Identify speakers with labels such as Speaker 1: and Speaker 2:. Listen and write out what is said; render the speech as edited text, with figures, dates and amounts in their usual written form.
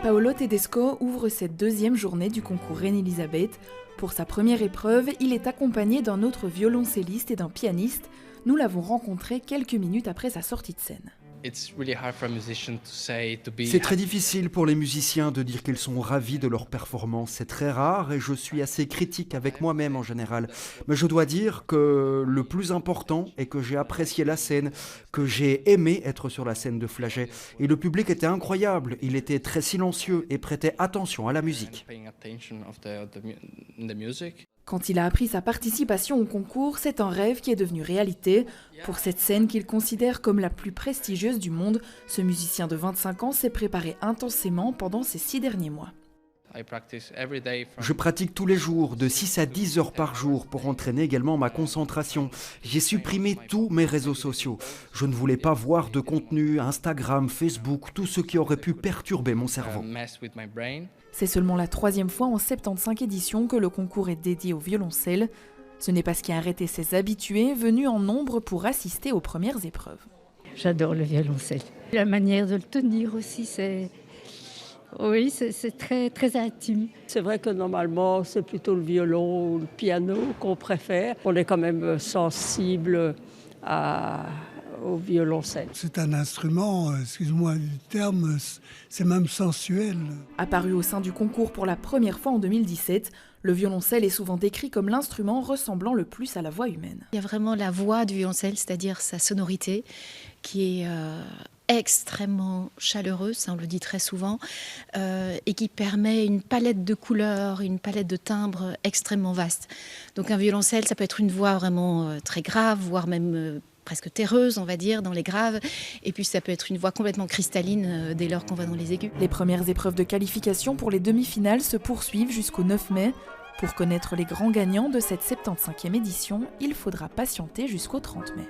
Speaker 1: Paolo Tedesco ouvre cette deuxième journée du concours Reine-Elisabeth. Pour sa première épreuve, il est accompagné d'un autre violoncelliste et d'un pianiste. Nous l'avons rencontré quelques minutes après sa sortie de scène.
Speaker 2: C'est très difficile pour les musiciens de dire qu'ils sont ravis de leur performance. C'est très rare et je suis assez critique avec moi-même en général. Mais je dois dire que le plus important est que j'ai apprécié la scène, que j'ai aimé être sur la scène de Flagey. Et le public était incroyable. Il était très silencieux et prêtait attention à la musique.
Speaker 1: Quand il a appris sa participation au concours, c'est un rêve qui est devenu réalité. Pour cette scène qu'il considère comme la plus prestigieuse du monde, ce musicien de 25 ans s'est préparé intensément pendant ces 6 derniers mois.
Speaker 2: Je pratique tous les jours, de 6 à 10 heures par jour, pour entraîner également ma concentration. J'ai supprimé tous mes réseaux sociaux. Je ne voulais pas voir de contenu, Instagram, Facebook, tout ce qui aurait pu perturber mon cerveau.
Speaker 1: C'est seulement la 3e fois en 75 éditions que le concours est dédié au violoncelle. Ce n'est pas ce qui a arrêté ses habitués, venus en nombre pour assister aux premières épreuves.
Speaker 3: J'adore le violoncelle. La manière de le tenir aussi, c'est très, très intime.
Speaker 4: C'est vrai que normalement, c'est plutôt le violon ou le piano qu'on préfère. On est quand même sensible au violoncelle.
Speaker 5: C'est un instrument, excuse-moi du terme, c'est même sensuel.
Speaker 1: Apparu au sein du concours pour la première fois en 2017, le violoncelle est souvent décrit comme l'instrument ressemblant le plus à la voix humaine.
Speaker 6: Il y a vraiment la voix du violoncelle, c'est-à-dire sa sonorité, qui est extrêmement chaleureuse, ça on le dit très souvent, et qui permet une palette de couleurs, une palette de timbres extrêmement vaste. Donc un violoncelle, ça peut être une voix vraiment très grave, voire même presque terreuse, on va dire, dans les graves. Et puis ça peut être une voix complètement cristalline dès lors qu'on va dans les aigus.
Speaker 1: Les premières épreuves de qualification pour les demi-finales se poursuivent jusqu'au 9 mai. Pour connaître les grands gagnants de cette 75e édition, il faudra patienter jusqu'au 30 mai.